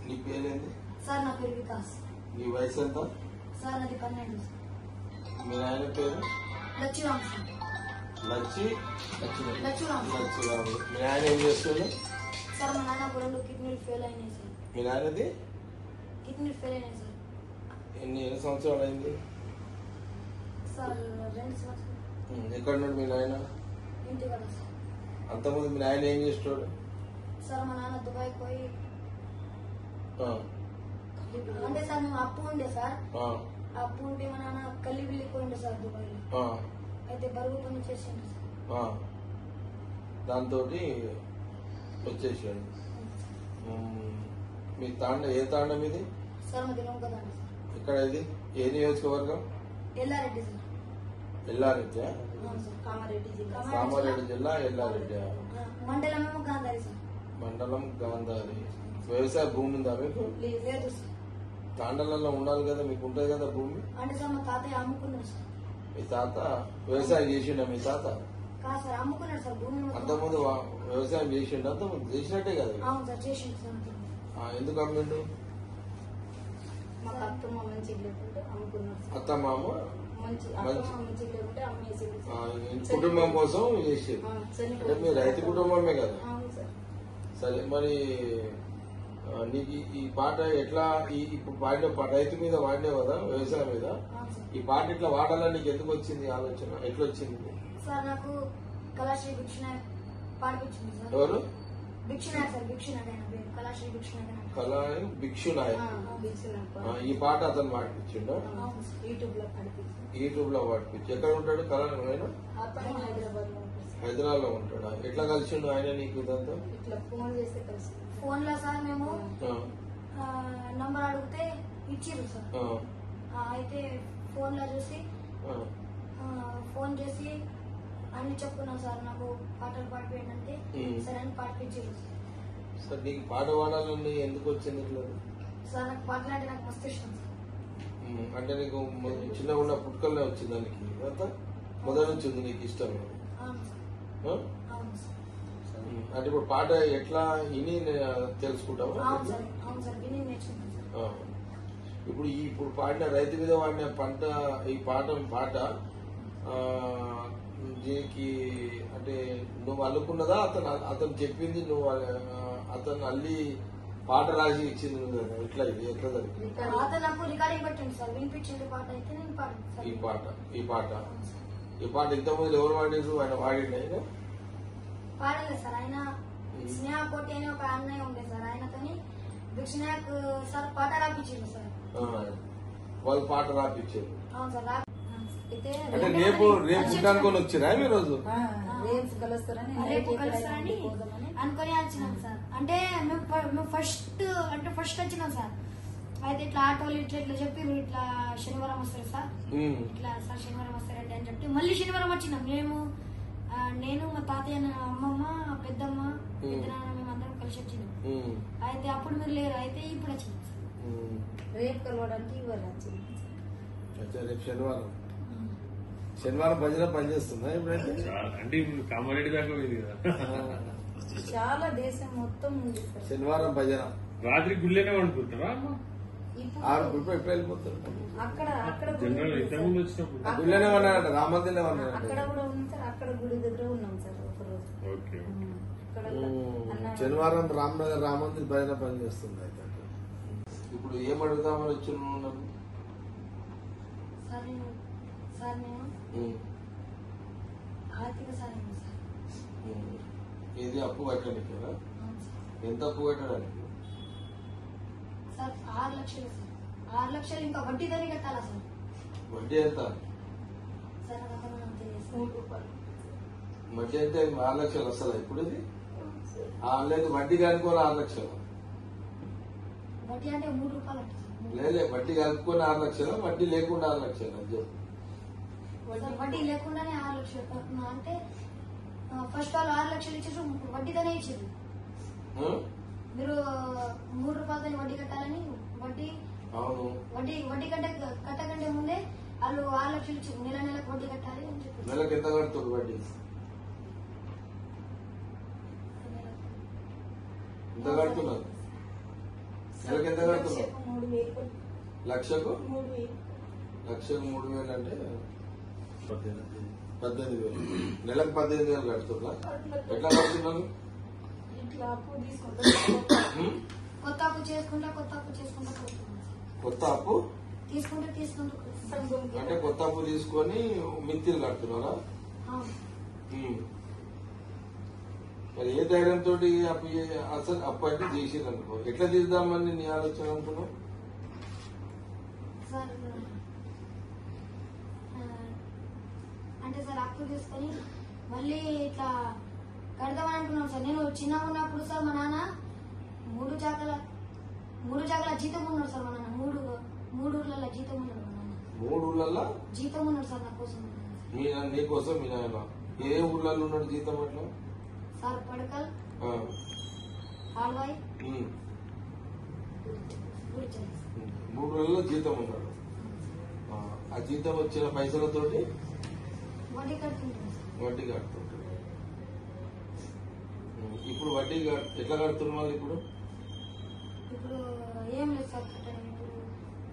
నీ పేరేంది? సార్ నా పేరు వికాస్. నీ వయసు ఎంత? సార్ నాది 12 సార్. మీ నాయన పేరు? లచ్చిరామ్ సార్. లచ్చిరామ్. మీ నాయన ఏం చేస్తుంది? సార్ మా నాన్న 2 కిడ్నీలు ఫెయిల్ అయినాయి సార్. మీ నాయనది కిడ్నీ ఫెయిల్ అయినాయి సార్. ఎన్ని సంవత్సరాలు అయింది? సార్ 2 సంవత్సరాలు. ఎక్కడ ఉన్నాడు మీ నాయన? ఇంటి కదా సార్. అంతకుముందు మీ నాయన ఏం చేస్తాడు? సార్ మా నాన్న దుబాయ్ పోయి అంటే సార్ మేము అప్పు ఉండే సార్. అప్పు ఉంటే మా నాన్న కల్లి వెళ్ళిపోయిండే సార్ దుబాయ్ లో. అయితే బరువు పని చేసిండు సార్. దాంతో వచ్చేసాడు. మీ ఏ తాండం ఇది? సార్ మాది నౌకదండ సార్. ఇక్కడ ఇది ఏ నియోజకవర్గం? ఎల్లారెడ్డి సార్. ఎల్లారెడ్డి. కామారెడ్డి జిల్లా ఎల్లారెడ్డి. మండలమేమో గాంధారి సార్. మండలం గాంధారి. వ్యవసాయ భూమి ఉందా మీకు? లేదు సార్. తాండలలో ఉండాలి కదా, మీకు ఉంటుంది కదా భూమి. అంటే సార్ మా తాతయ్య అమ్ముకున్నాడు సార్. మీ తాత వ్యవసాయం చేసిండ? మీ తాత కాదు సార్, అమ్ముకున్నాడు సార్ భూమి. అంతకుముందు వ్యవసాయం చేసిండు? అంతకుముందు చేసినట్టే కదా. అవును సార్, చేసిండు సార్. ఎందుకు అమ్మిండు? మాకు అత్తమ్మ మంచి అమ్ముకున్నాడు. అత్తమామ కుటుంబం కోసం చేసేది. అంటే మీ రైతు కుటుంబమే కదా. సరే, మరి నీకు ఈ పాట ఎట్లా ఇప్పుడు పాడిన రైతు మీద వాడినావు కదా, వ్యవసాయం మీద, ఈ పాట ఇట్లా వాడాలని నీకు ఎందుకు వచ్చింది ఆలోచన? ఎట్లా వచ్చింది? సార్ నాకు కళాశ్రీ భిక్షునాయక్ పాడిపించింది సార్. ఎవరు? భిక్షునాయక్ సార్. భిక్షునాయక్ ఆయన పేరు కళాశ్రీ భిక్షునాయక్. భిక్షునాయక్. ఈ పాట అతను పాడిపించిండు? యూట్యూబ్ లో పాడిపించి. ఎక్కడ ఉంటాడు కళాశాల? హైదరాబాద్ లో ఉంటాడా? ఎట్లా కలిసిండు ఆయన నీకు? ఇదంతా ఫోన్ లో సార్. మేము నంబర్ అడిగితే ఇచ్చిర్రు సార్. అయితే ఫోన్ లో చూసి ఫోన్ చేసి అన్ని చెప్పుకున్నాం సార్. నాకు పాటలు పాడిపోయిందంటే సరే అని పాడిపించారు సార్. నీకు పాట పాడాలని ఎందుకు వచ్చింది ఇట్లా? సార్ నాకు పాటలు అంటే నాకు మస్తు ఇష్టం సార్. అంటే నీకు చిన్నగా ఉన్న పుట్టుకల్లో వచ్చింది దానికి? మొదటి నుంచి ఉంది నీకు ఇష్టం? అంటే ఇప్పుడు పాట ఎట్లా విని తెలుసుకుంటావా? ఇప్పుడు పాడిన రైతు మీద వాడిన పంట ఈ పాట దీనికి అంటే నువ్వు అనుకున్నదా అతను చెప్పింది నువ్వు అతను అల్లి పాట రాసి ఇచ్చింది ఇట్లా? ఇది ఎట్లా జరిగింది? ఈ పాట ఇంతకుముందు ఎవరు వాడేరు? ఆయన వాడిండే? పాడలేదు సార్. ఆయన స్నేహ కోటి అని ఒక అన్నయ్య ఉండే సార్. ఆయనతోని భిక్షనాయక్ సార్ పాట రాపించారు సార్. వాళ్ళు పాట రాపించారు. అవును సార్. అంటే రేపు అనుకొని వచ్చిరా మీ రోజు? రేపు కలుస్తారని అనుకొని వచ్చినాం సార్. అంటే మేము ఫస్ట్ వచ్చినాం సార్. అయితే ఇట్లా ఆటోలు ఇట్లా చెప్పి ఇట్లా శనివారం వస్తారు సార్. ఇట్లా సార్ శనివారం వస్తారంటే అని చెప్పి మళ్ళీ శనివారం వచ్చినాం. నేను మా తాతయ్య, అమ్మమ్మ, పెద్దమ్మ, పెద్దనాన్న మేమందరం కలిసి వచ్చినాం. అయితే అప్పుడు మీరు లేరు. అయితే ఇప్పుడు వచ్చినాం సార్. రేపు కలవడానికి ఇవాళ వచ్చినాం. రేపు శనివారం భజన పనిచేస్తుందా ఇప్పుడైతే? అంటే ఇప్పుడు కామారెడ్డి దాకా పోయింది కదా. చాలా దేశం మొత్తం ఉంది సార్ శనివారం భజన. రాత్రి గుళ్ళేనే వండుకుంటారా? 6 ఇప్పుడు వెళ్ళిపోతారు. అక్కడ జనరల్ ఇంతకుముందు వచ్చినప్పుడు గుళ్ళనే ఉన్నారట, రామందిలో ఉన్నారు. అక్కడ కూడా ఉంది సార్. అక్కడ గుడి దగ్గర ఉన్నాం సార్ ఒకరోజు. శనివారం రామనగర్ రామందిర్ భజన పనిచేస్తుంది. అయితే ఇప్పుడు ఏం అడుగుతామని వచ్చిన సార్ నేను ఆర్థిక సహాయం సార్. ఏది అప్పు కట్టడానికి? ఎంత అప్పు కట్టడానికి? సార్ 6 లక్షలు సార్. 6 లక్షలు ఇంకా వడ్డీతోనే కట్టాలా సార్? వడ్డీ ఎంత సార్? వడ్డీ అంటే 6 లక్షలు వస్తుందా ఇప్పుడు? ఇది లేదు, వడ్డీ కనుక్కోవాలి 6 లక్షలు. వడ్డీ అంటే 3 రూపాయలు అంటే లేదు, వడ్డీ కలుపుకొని 6 లక్షలు, వడ్డీ లేకుండా 6 లక్షలు. అది చెప్పు. వడ్డీ లేకుండానే 6 లక్షలు అంటే ఫస్ట్ వాళ్ళు 6 లక్షలు ఇచ్చేసి వడ్డీతోనే ఇచ్చారు. మీరు 3 రూపాయలతో వడ్డీ కట్టాలని వడ్డీ కట్టకంటే ముందే వాళ్ళు 6 లక్షలు ఇచ్చారు. నెలకు వడ్డీ కట్టాలి అని చెప్పి. నెలకు ఎంత కడుతుంది వడ్డీ? ఎంత కడుతున్నారు? నెలకి ఎంత కడుతున్నావు? లక్షకు 3,000 అంటే 18,000. నెలకు 18,000 కడుతున్నా. ఎట్లా కడుతున్నాను? కొత్త అప్పు చేసుకుంటా కొత్త అప్పు అంటే కొత్త అప్పు తీసుకొని మిత్తిలు కడుతున్నారా? మరి ఏ ధైర్యంతో అప్పు అసలు అప్పు అంటే చేసేది అనుకో, ఎట్లా తీద్దామని నీ ఆలోచన అనుకున్నావు? సార్ అంటే సార్ అప్పు తీసుకొని మళ్ళీ ఇట్లా కడదామని అనుకున్నాం సార్. నేను చిన్నగా ఉన్నప్పుడు సార్ మా నాన్న మూడు జాగల జీతం ఉన్నాడు సార్. మా నాన్న మూడు ఊర్లలో జీతం ఉన్నాడు. మా నాన్న 3 ఊర్లలో జీతం ఉన్నాడు సార్ నా కోసం. నీ కోసం మీ నాయన ఏ ఊర్లలో ఉన్నాడు జీతం? అట్లా సార్ పడకల్, హాల్వాయి, 3 ఊర్లలో జీతం ఉన్నాడు. ఆ జీతం వచ్చిన పైసలతోటి వడ్డీ కడుతుంటాడు. ఇప్పుడు వడ్డీ ఎట్లా కడుతున్నారు వాళ్ళు? ఇప్పుడు ఏం లేదు సార్ కట్టడం. ఇప్పుడు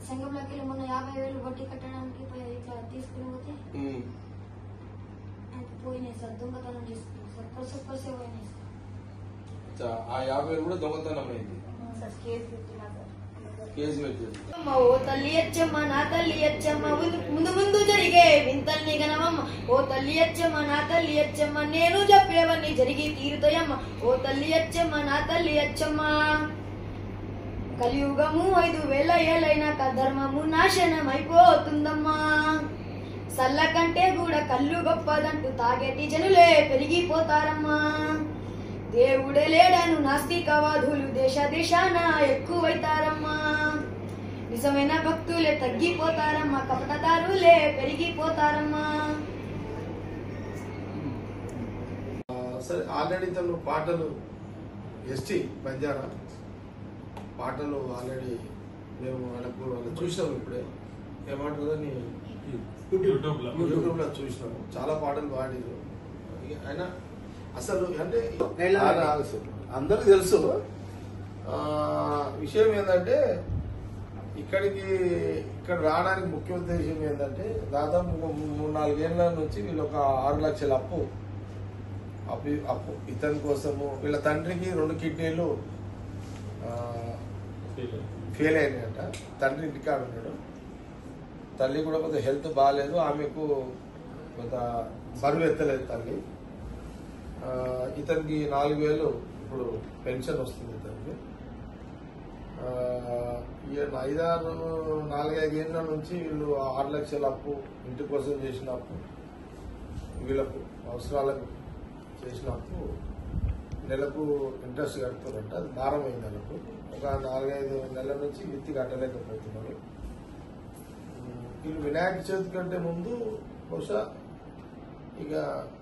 సంఘంలోకి వెళ్ళి మొన్న 50,000 వడ్డీ కట్టడానికి ఇట్లా తీసుకుని పోతే పోయినాయి సార్. దొంగతనం చేసుకున్నాం సార్. పరిసే పోయినాయి సార్. ఆ 50,000 కూడా దొంగతనం అయింది. కేసు పెట్టింది. ఓ తల్లి అచ్చమ్మ నా తల్లి అచ్చమ్మ ముందు జరిగే వింతల్ని గనవమ్మ. ఓ తల్లి అచ్చమ్మ నా తల్లి అచ్చమ్మ నేను చెప్పేవన్నీ జరిగి తీరుతాయమ్మ. ఓ తల్లి అచ్చమ్మ నా తల్లి అచ్చమ్మ కలియుగము 5,000 ఏళ్ళైనాక ధర్మము నాశనం అయిపోతుందమ్మా. సల్ల కంటే కూడా కళ్ళు గొప్పదంటూ తాగేటి జనులే పెరిగిపోతారమ్మా. దేవుడే లేడను నాస్తికవాదులు దేశాన ఎక్కువైతారమ్మా. నిజమైన భక్తులే తగ్గిపోతారమ్మా. కపటదారులే పెరిగిపోతారమ్మా. సరే, ఆల్రెడీ తను పాటలు ఎస్టీ బంజారా పాటలు ఆల్రెడీ మేము వాళ్ళకు చూసినాము. ఇప్పుడే ఏమంటుందని యూట్యూబ్ లో చూసినాము. చాలా పాటలు పాడారు. అయినా అసలు అంటే అందరికి తెలుసు. విషయం ఏంటంటే ఇక్కడ రావడానికి ముఖ్య ఉద్దేశం ఏంటంటే దాదాపు 3-4 ఏళ్ల నుంచి వీళ్ళు ఒక 6 లక్షల అప్పు ఇతని కోసము. వీళ్ళ తండ్రికి 2 కిడ్నీలు ఫెయిల్ అయినాయంట. తండ్రి ఇంటికాడ ఉన్నాడు. తల్లి కూడా కొంత హెల్త్ బాగాలేదు. ఆమెకు కొంత బరువు ఎత్తలేదు తల్లి. ఇతనికి 4,000 ఇప్పుడు పెన్షన్ వస్తుంది. ఇతనికి 4-5 ఏళ్ళ నుంచి వీళ్ళు 6 లక్షల అప్పు, ఇంటి కోసం చేసిన అప్పు, వీళ్ళకు అవసరాలకు చేసిన అప్పు నెలకు ఇంట్రెస్ట్ కడుతున్నారంట. అది భారమైంది నెలకు. ఒక 4-5 నెలల నుంచి విత్తి కట్టలేకపోతున్నారు. వీళ్ళు వినాయక చవితి కంటే ముందు బహుశా ఇక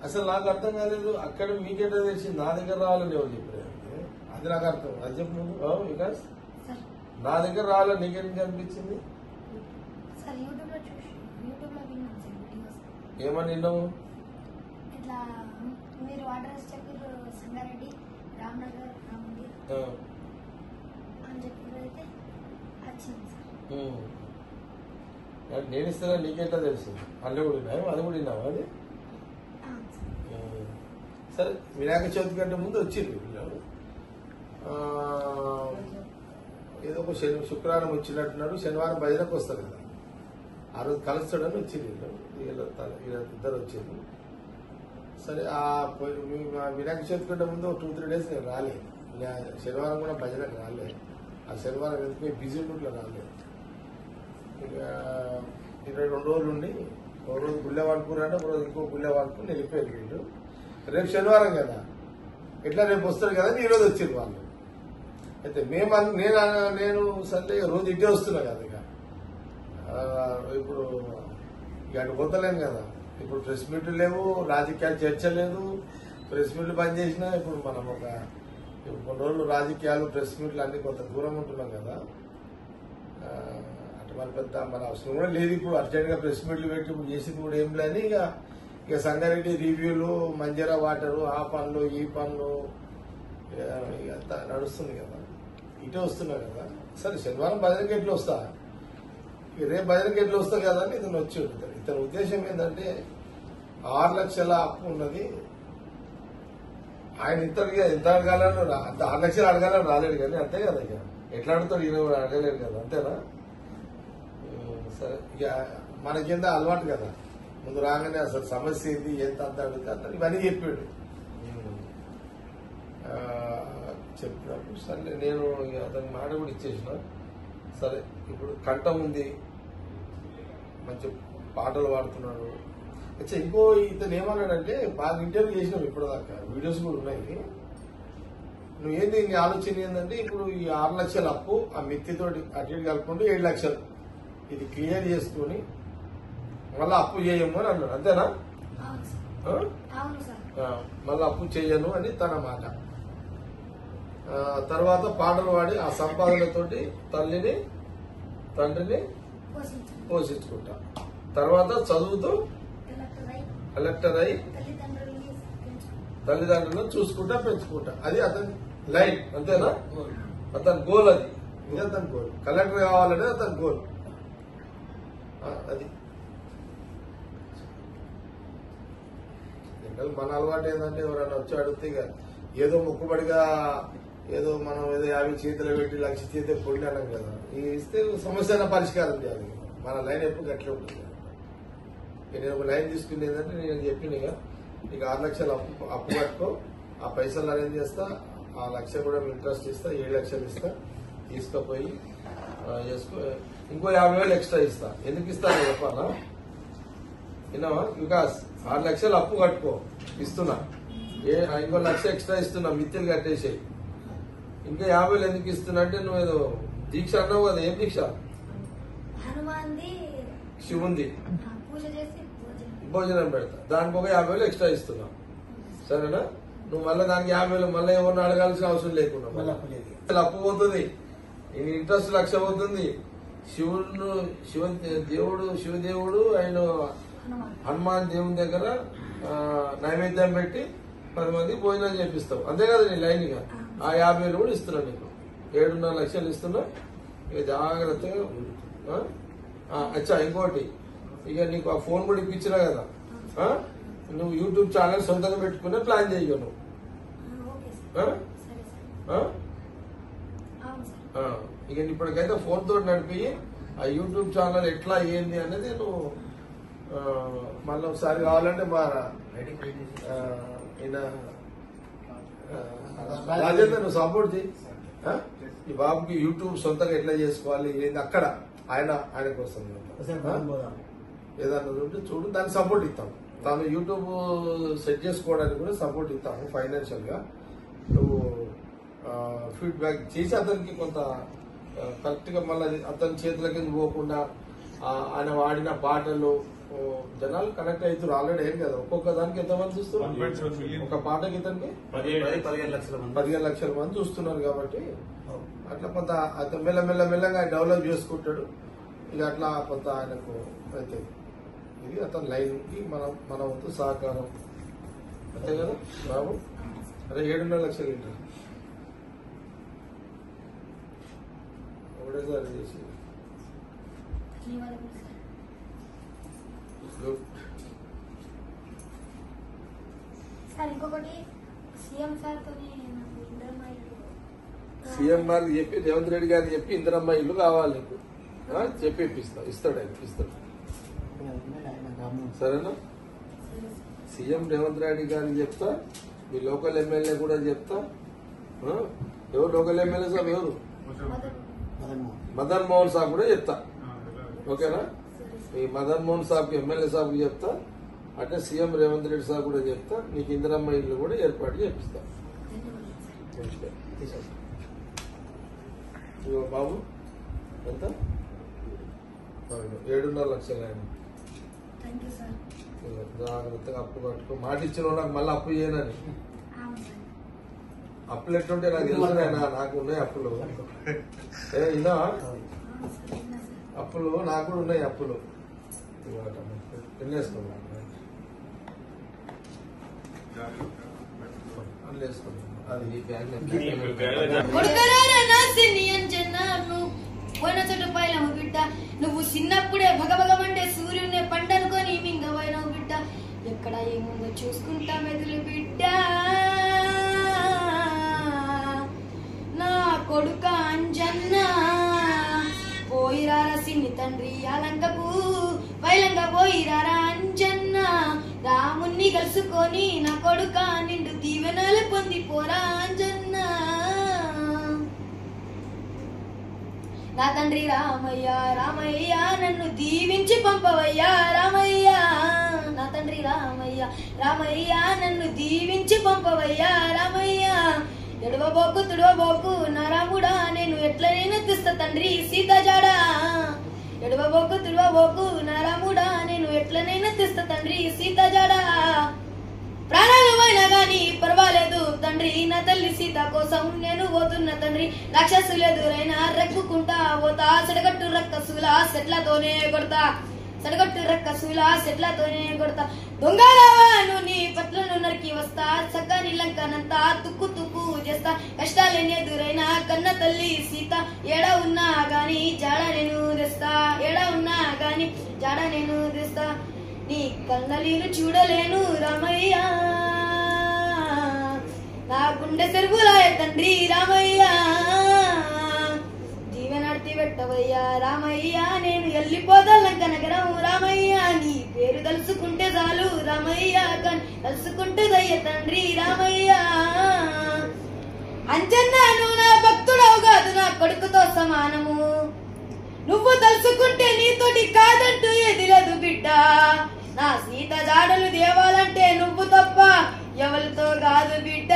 అసలు నాకు అర్థం కాలేదు. అక్కడ మీకేటో తెలిసి నా దగ్గర రావాలని ఎవరు చెప్పారు? అది నాకు అర్థం. అది చెప్పు ముందు వికాస్. నా దగ్గర రావాలని నీకేం అనిపించింది? ఏమని విన్నావు? ఇట్లా మీరు అడ్రస్ చెప్పారు సంగారెడ్డి రామ్నగర్ అని చెప్పినైతే వచ్చింది సార్. నేను ఇస్తానా నీకెట్లా తెలుసు? అల్లు కూడా విన్నావు, అది కూడా విన్నావు. అది సరే, వినాయక చవితి కంటే ముందు వచ్చింది పిల్లలు. ఏదో ఒక శుక్రవారం వచ్చినట్టున్నాడు. శనివారం భజనకు వస్తారు కదా, ఆ రోజు కలుస్తాడని వచ్చింది. ఇద్దరు వచ్చింది. సరే, వినాయక చవితి కంటే ముందు 2-3 డేస్ నేను రాలేదు. శనివారం కూడా భజనకు రాలేదు. ఆ శనివారం ఎందుకు బిజీ ఉంటే రాలేదు. ఇక 22 రోజులు ఉండి ఒక రోజు గుళ్ళేవాడుకూర అంటే ఒక రోజు ఇంకో గుళ్ళేవాడుకుని వెళ్ళిపోయారు వీళ్ళు. రేపు శనివారం కదా, ఎట్లా రేపు వస్తారు కదా, ఈ రోజు వచ్చారు వాళ్ళు. అయితే నేను సండే రోజు ఇటే వస్తున్నా కదా. ఇక ఇప్పుడు అటు పోతలేను కదా. ఇప్పుడు ప్రెస్ మీట్లు లేవు, రాజకీయాలు చర్చ లేదు. ప్రెస్ మీట్లు బంద్ చేసినా ఇప్పుడు మనం కొన్ని రోజులు రాజకీయాలు ప్రెస్ మీట్లు అన్ని కొంత దూరం ఉంటున్నాం కదా. అటు మన పెద్ద మన అవసరం కూడా లేదు. ఇప్పుడు అర్జెంట్ గా ప్రెస్ మీట్లు పెట్టి ఇప్పుడు చేసింది కూడా ఏం లేదు. ఇక సంగారెడ్డి రివ్యూలు, మంజరా వాటరు, ఆ పనులు ఈ పనులు ఇక నడుస్తుంది కదా. ఇటే వస్తున్నా కదా, సరే శనివారం భజనకి ఎట్లా వస్తా, రేపు భజనకి ఎట్లా వస్తా కదా అని ఇతను వచ్చి ఉంటాడు. ఇతని ఉద్దేశం ఏంటంటే 6 లక్షల అప్పు ఉన్నది, ఆయన ఇంత అడగాలని 6 లక్షలు అడగాలని రాలేడు కానీ అంతే కదా, ఇక ఎట్లా అడుగుతాడు, ఈయన కూడా అడగలేడు కదా, అంతేనా. సరే ఇక మనకింద అలవాటు కదా, ముందు రాగానే అసలు సమస్య ఏంది ఎంత అంత అడిగితే అతను ఇవన్నీ చెప్పాడు. చెప్పినప్పుడు సరే నేను అతని మాట కూడా ఇచ్చేసిన. సరే ఇప్పుడు కంఠం ఉంది, మంచి పాటలు పాడుతున్నాడు. అచ్చా ఇంకో ఇతను ఏమన్నాడంటే, బాగా ఇంటర్వ్యూ చేసినాం ఇప్పటిదాకా, వీడియోస్ కూడా ఉన్నాయి. నువ్వు ఏంది నీ ఆలోచన ఏంటంటే, ఇప్పుడు ఈ 6 లక్షల అప్పు ఆ మిత్తితోటి అటు ఇటు కలుపుకుంటూ 7 లక్షలు ఇది క్లియర్ చేసుకుని మళ్ళీ అప్పు చేయము అని అన్నాడు, అంతేనా. మళ్ళీ అప్పు చేయను అని తన మాట. తర్వాత పాటలు పాడి ఆ సంపాదనతోటి తల్లిని తండ్రిని పోషించుకుంటా. తర్వాత చదువుతూ కలెక్టర్ అయి తల్లిదండ్రులను చూసుకుంటా పెంచుకుంటా. అది అతని లైన్, అంతేనా. అతని గోల్, అది ఇది అతని గోల్. కలెక్టర్ కావాలనేది అతని గోల్. అది మన అలవాటు ఏంటంటే, ఎవరైనా వచ్చి అడిగితే ఇక ఏదో మొక్కుబడిగా ఏదో మనం ఏదో 50 చేతులు పెట్టి 1 లక్ష చేతి పొడి అన్నాం కదా, ఇస్తే సమస్య పరిష్కారం చేయాలి. మన లైన్ ఎప్పుడు గట్లే ఉంటుంది. నేను ఒక లైన్ తీసుకుని ఏంటంటే, నేను చెప్పిన ఇక 6 లక్షలు అప్పు కట్టుకో, ఆ పైసలు అరేంజ్ చేస్తా, ఆ 1 లక్ష కూడా ఇంట్రెస్ట్ ఇస్తా, 7 లక్షలు ఇస్తా, తీసుకుపోయి చేసుకో, ఇంకో 50,000 ఎక్స్ట్రా ఇస్తా. ఎందుకు ఇస్తా చెప్పాలా, విన్నావా వికాస్. 6 లక్షలు అప్పు కట్టుకో, ఇస్తున్నా, ఇంకో 1 లక్ష ఎక్స్ట్రా ఇస్తున్నా, మిత్తులు కట్టేసేయి. ఇంకా 50,000 ఎందుకు ఇస్తున్నా అంటే, నువ్వు ఏదో దీక్ష అన్నావు కదా, ఏం దీక్ష, శివుంది భోజనం పెడతా, దానికి ఒక 50,000 ఎక్స్ట్రా ఇస్తున్నా, సరేనా. నువ్వు మళ్ళీ దానికి 50,000 మళ్ళీ ఏమన్నా అడగాల్సిన అవసరం లేకుండా అప్పు పోతుంది, ఇంట్రెస్ట్ 1 లక్ష పోతుంది. శివదేవుడు ఆయన హనుమాన్ దేవుని దగ్గర నైవేద్యం పెట్టి 10 మంది భోజనం చేపిస్తావు, అంతే కదా నీ లైన్. గా ఆ 50,000 కూడా ఇస్తున్నా నీకు, 7.5 లక్షలు ఇస్తున్నా. ఇక జాగ్రత్తగా. అచ్చా ఇంకోటి, ఇక నీకు ఆ ఫోన్ కూడా ఇప్పించినా కదా, నువ్వు యూట్యూబ్ ఛానల్ సొంతంగా పెట్టుకునే ప్లాన్ చేయవు నువ్వు. ఇక ఇప్పటికైతే ఫోన్ తోటి నడిపి ఆ యూట్యూబ్ ఛానల్ ఎట్లా ఏంది అనేది నువ్వు మళ్ళీ ఒకసారి కావాలంటే మా రాజేంద్ర నువ్వు సపోర్ట్ చేయి. ఈ బాబుకి యూట్యూబ్ సొంతంగా ఎట్లా చేసుకోవాలి ఏంది అక్కడ ఆయన కోసం ఏదన్నా ఉంటే చూడు, దానికి సపోర్ట్ ఇస్తాం. తాను యూట్యూబ్ సెట్ చేసుకోవడానికి కూడా సపోర్ట్ ఇస్తాము ఫైనాన్షియల్ గా. నువ్వు ఫీడ్బ్యాక్ చేసి అతనికి కొంత కరెక్ట్ గా మళ్ళీ అతని చేతులకి పోకుండా ఆయన వాడిన పాటలు జనాలు కనెక్ట్ అవుతారు. ఆల్రెడీ ఏం కదా, ఒక్కొక్క దానికి ఎంతమంది చూస్తున్నారు, ఒక పాటకి ఇతనికి 15 లక్షల మంది చూస్తున్నారు. కాబట్టి అట్లా కొంత అతను మెల్లగా డెవలప్ చేసుకుంటాడు. ఇక అట్లా కొంత ఆయనకు అయితే ఇది అతని లైన్ కి మన వంతు సహకారం, అంతే కదా బాబు. అదే 7.5 లక్షలు ఏంటి ఒకటేసారి చేసి ఇంకొకటి సీఎం గారికి చెప్పి రేవంత్ రెడ్డి గారికి చెప్పి ఇందిరమ్మ ఇల్లు కావాలి నీకు చెప్పి ఇస్తాడు ఆయన, ఇస్తాడు. సరేనా. సీఎం రేవంత్ రెడ్డి గారికి చెప్తా, మీ లోకల్ ఎమ్మెల్యే కూడా చెప్తా. ఎవరు లోకల్ ఎమ్మెల్యే సాబ్ ఎవరు, మదన్ మోహన్ సాబ్ కూడా చెప్తా, ఓకేనా. మీ మదన్ మోహన్ సాబ్కి ఎమ్మెల్యే సాబ్కి చెప్తా, అంటే సీఎం రేవంత్ రెడ్డి సాబ్ కూడా చెప్తా. నీకు ఇందిరమ్మ ఇల్లు కూడా ఏర్పాటు చేపిస్తా. బాబు ఎంత 7.5 లక్షలు ఆయన జాగ్రత్తగా అప్పు కట్టుకో. మాట ఇచ్చిన వాళ్ళకి మళ్ళీ అప్పు చేయనని. అప్పులు ఎట్లుంటే నాకు తెలుసు, నాకు ఉన్నాయి అప్పులు. ఇదా అప్పులు నాకు కూడా ఉన్నాయి అప్పులు. తినేసుకున్నా ఆపిల్ వేసుకోవచ్చు. అది ఈ బ్యాగ్ పోయిన చోట పైలము బిడ్డ, నువ్వు చిన్నప్పుడే భగభగమంటే సూర్యుని పండనుకొని మింగవైనవు బిడ్డ, ఎక్కడ ఏముందో చూసుకుంటా మెదులు బిడ్డ. నా కొడుక అంజన్న పోయిరారా సిన్ని తండ్రి అలంకకు, పైలంగా పోయిరారా అంజన్న, రాముణ్ణి కలుసుకొని నా కొడుక నిండు దీవెనలు పొందిపోరా అంజన్న. నా తండ్రి రామయ్య రామయ్య నన్ను దీవించి పంపవయ్యా రామయ్య, నా తండ్రి రామయ్య రామయ్య నన్ను దీవించి పంపవయ్యా రామయ్య. ఎడవబోకు తుడవబోకు నా రాముడా, నేను ఎట్లనైనా తెస్తా తండ్రి సీత జాడా. ఎడవబోకు తుడవబోకు నా రాముడా, నేను ఎట్లనైనా తెస్తా తండ్రి సీత జాడా. ప్రాణాలు పోయినా గాని పర్వాలేదు తండ్రి, నా తల్లి సీత కోసం నేను పోతున్న తండ్రి. రాక్షసులెదురైనా రెక్కుకుంటా పోతా, సడగట్టు రక్కసుల సెట్లతోనే కొడతా, సడగట్టు రక్కసుల సెట్లతోనే కొడతా. దొంగలవాను నీ పట్లను నరికి వస్తా, చక్కని లంకనంతా తుక్కు తుక్కు చేస్తా. కష్టాలేని ఎదురైనా కన్న తల్లి సీత, ఏడ ఉన్నా గాని జాడ నేను తెస్తా, ఏడ ఉన్నా గాని జాడ నేను తెస్తా. నీ కన్నలీలు చూడలేను రామయ్య, నా గుండె సెరుగులాయ తండ్రి రామయ్య. దీవెనర్తి పెట్టవయ్యా రామయ్య, నేను వెళ్ళిపోదా లంక నగరం రామయ్య. నీ పేరు తలుసుకుంటే చాలు రామయ్య, తలుసుకుంటే దయ్య తండ్రి రామయ్య. అంజన్నా నువ్వు నా భక్తుడవు కాదు, నా కొడుకుతో సమానము. నువ్వు తలుసుకుంటే నీతోటి కాదంటూ ఎదిలేదు బిడ్డ. నా సీత జాడలు దేవాలంటే నువ్వు తప్ప ఎవరితో కాదు బిడ్డ.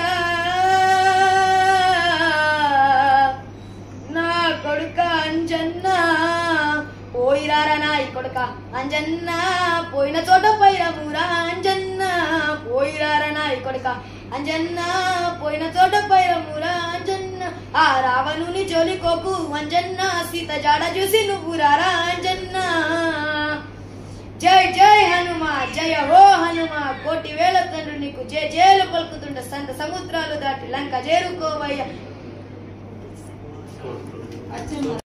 నా కొడుక అంజన్న పోయిరారా నాయి కొడుక అంజన్న, పోయిన చోట పైరమురా అంజన్న. పోయిరారా నాయి కొడుక అంజన్న, పోయిన చోట పైరమురా అంజన్న. ఆ రావణుని జోలికోకు అంజన్న, సీత జాడ చూసి నువ్వు రారా అంజన్న. జై జై హనుమా జయ హో హనుమా, కోటి వేల తండ్రి నీకు జయ జయలు పలుకుతుండ, సంత సముద్రాలు దాటి లంక చేరుకోవయ్య.